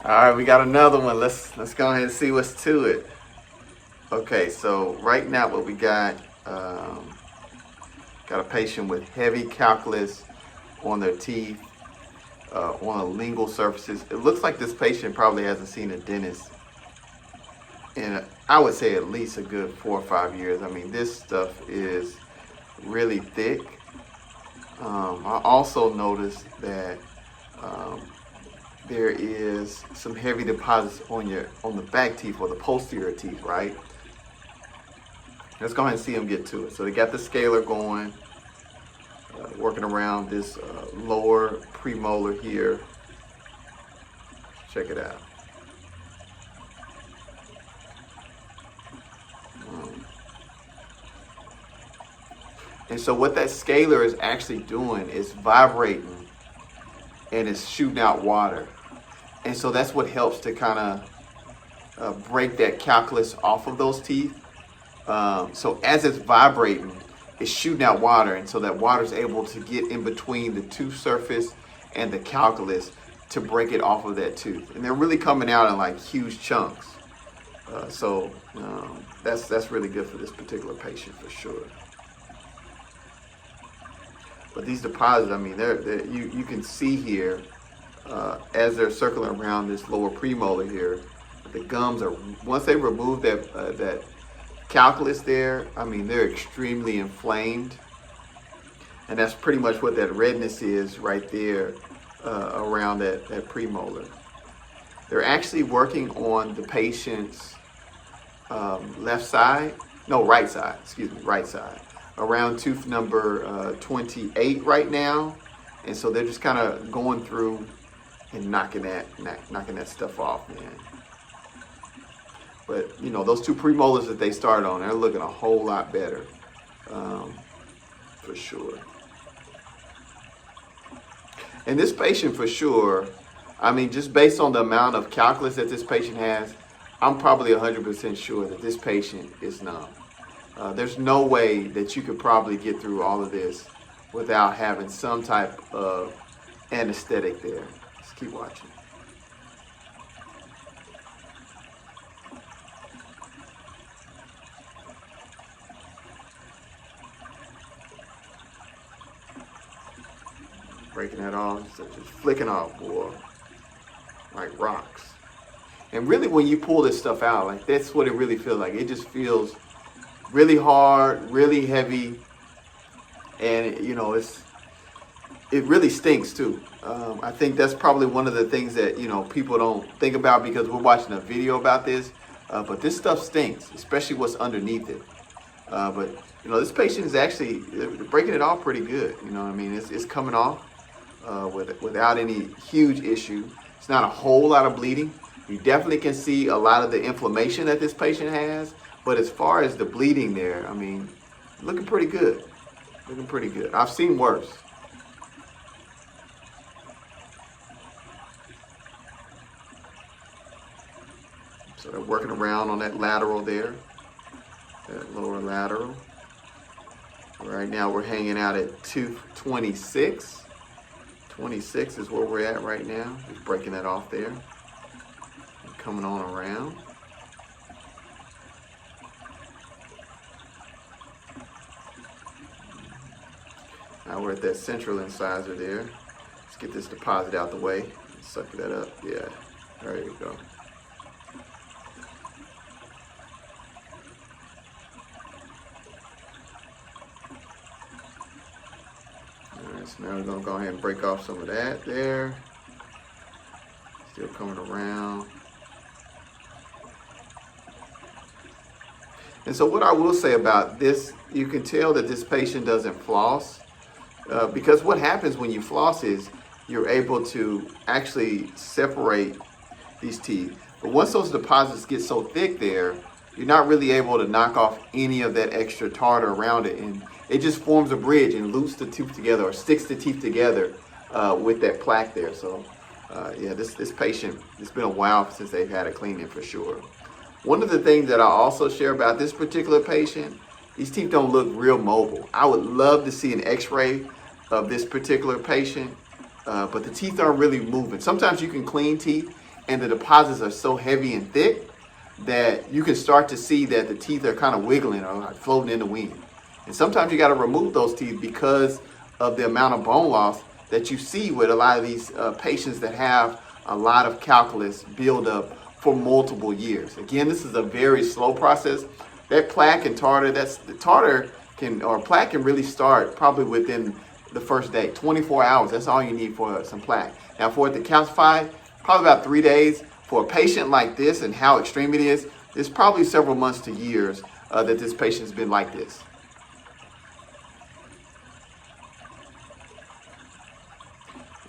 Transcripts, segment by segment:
All right, we got another one. Let's go ahead and see what's to it. Okay, so right now what we got a patient with heavy calculus on their teeth, on the lingual surfaces. It looks like this patient probably hasn't seen a dentist in, I would say, at least a good 4 or 5 years. I mean, this stuff is really thick. I also noticed that there is some heavy deposits on the back teeth or the posterior teeth, right? Let's go ahead and see them get to it. So they got the scaler going, working around this lower premolar here. Check it out. And so what that scaler is actually doing is vibrating and it's shooting out water. And so that's what helps to kind of break that calculus off of those teeth. So as it's vibrating, it's shooting out water, and so that water is able to get in between the tooth surface and the calculus to break it off of that tooth. And they're really coming out in like huge chunks. So that's really good for this particular patient for sure. But these deposits, I mean, you can see here as they're circling around this lower premolar here, the gums are, once they remove that calculus there, I mean, they're extremely inflamed. And that's pretty much what that redness is right there around that premolar. They're actually working on the patient's right side, around tooth number 28 right now. And so they're just kind of going through and knocking that stuff off, man. But you know, those two premolars that they started on, they're looking a whole lot better, for sure. And this patient, for sure, I mean, just based on the amount of calculus that this patient has, I'm probably 100% sure that this patient is numb. There's no way that you could probably get through all of this without having some type of anesthetic there. Let's keep watching. Breaking that off, just flicking off, boy, like rocks. And really, when you pull this stuff out, like, that's what it really feels like. It just feels really hard, really heavy, and you know, it really stinks too. I think that's probably one of the things that, you know, people don't think about because we're watching a video about this. But this stuff stinks, especially what's underneath it. But you know, this patient is actually breaking it off pretty good. You know what I mean? It's coming off without any huge issue. It's not a whole lot of bleeding. You definitely can see a lot of the inflammation that this patient has. But as far as the bleeding there, I mean, looking pretty good. Looking pretty good. I've seen worse. So they're working around on that lateral there, that lower lateral. Right now we're hanging out at tooth 26. 26 is where we're at right now. Just breaking that off there. Coming on around. Now we're at that central incisor there. Let's get this deposit out the way. Suck that up. Yeah, there you go. All right, so now we're gonna go ahead and break off some of that there. Still coming around. And so what I will say about this, you can tell that this patient doesn't floss. Because what happens when you floss is you're able to actually separate these teeth. But once those deposits get so thick there, you're not really able to knock off any of that extra tartar around it. And it just forms a bridge and loops the tooth together or sticks the teeth together with that plaque there. So yeah, this patient, it's been a while since they've had a cleaning for sure. One of the things that I also share about this particular patient, these teeth don't look real mobile. I would love to see an x-ray of this particular patient, but the teeth aren't really moving. Sometimes you can clean teeth and the deposits are so heavy and thick that you can start to see that the teeth are kind of wiggling or like floating in the wind. And sometimes you got to remove those teeth because of the amount of bone loss that you see with a lot of these patients that have a lot of calculus build up for multiple years. Again, this is a very slow process. That plaque and tartar, plaque can really start probably within the first day, 24 hours. That's all you need for some plaque. Now for it to calcify, probably about 3 days. For a patient like this and how extreme it is, it's probably several months to years that this patient's been like this.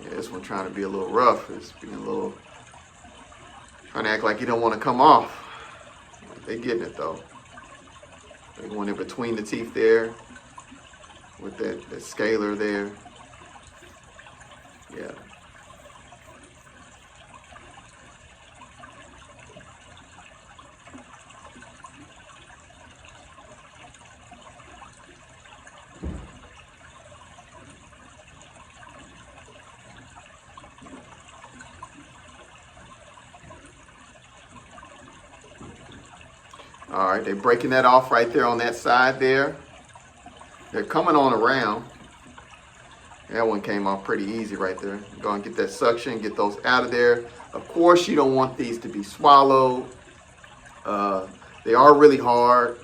Yeah, this one trying to be a little rough. It's being a little, trying to act like you don't want to come off. They're getting it though. They're going in between the teeth there with that scalar there. Yeah. All right, they're breaking that off right there on that side there. They're coming on around. That one came off pretty easy right there. Go and get that suction, get those out of there. Of course, you don't want these to be swallowed. They are really hard.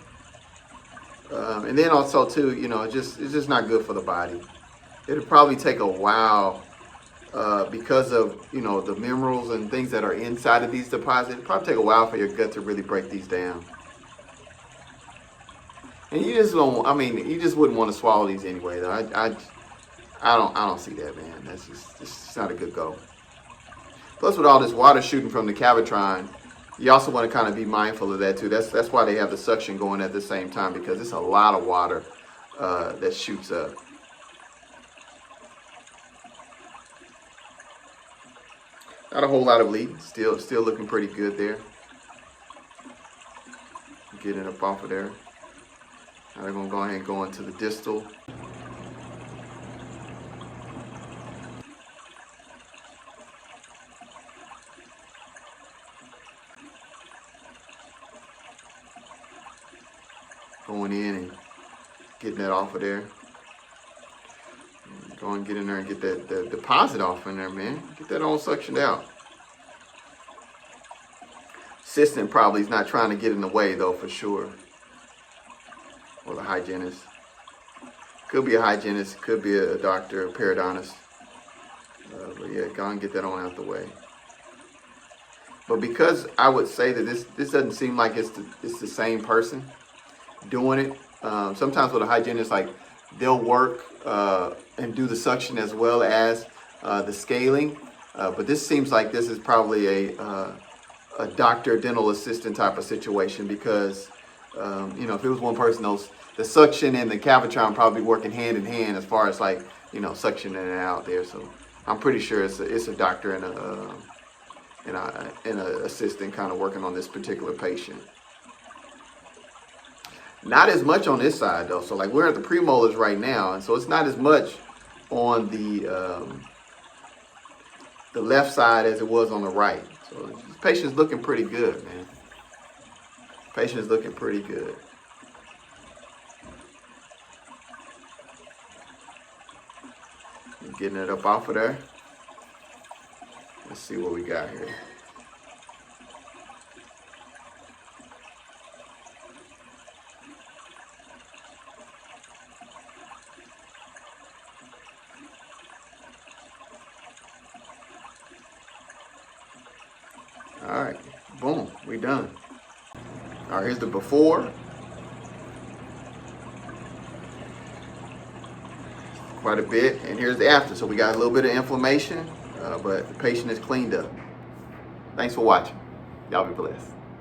And then also too, you know, it's just not good for the body. It'll probably take a while because of, you know, the minerals and things that are inside of these deposits. It'll probably take a while for your gut to really break these down. And you just don't, I mean, you just wouldn't want to swallow these anyway, though. I don't see that, man. That's just not a good go. Plus, with all this water shooting from the cavitron, you also want to kind of be mindful of that too. That's why they have the suction going at the same time, because it's a lot of water that shoots up. Not a whole lot of bleeding. Still looking pretty good there. Getting it up off of there. Now we're gonna go ahead and go into the distal. Going in and getting that off of there. Go and get in there and get that deposit off in there, man. Get that all suctioned out. Assistant probably is not trying to get in the way though, for sure. Or the hygienist. Could be a hygienist, could be a doctor, a periodontist. But yeah, go and get that on out the way. But because I would say that this doesn't seem like it's the same person doing it. Sometimes with a hygienist, like they'll work and do the suction as well as the scaling. But this seems like this is probably a doctor, dental assistant type of situation, because you know, if it was one person, the suction and the cavitron probably working hand in hand as far as like, you know, suctioning it out there. So I'm pretty sure it's a doctor and an assistant kind of working on this particular patient. Not as much on this side though. So like we're at the premolars right now, and so it's not as much on the left side as it was on the right. So this patient's looking pretty good, man. Patient's looking pretty good. Getting it up off of there. Let's see what we got here. All right, boom, we done. All right, here's the before. Quite a bit, and here's the after. So we got a little bit of inflammation, but the patient is cleaned up. Thanks for watching. Y'all be blessed.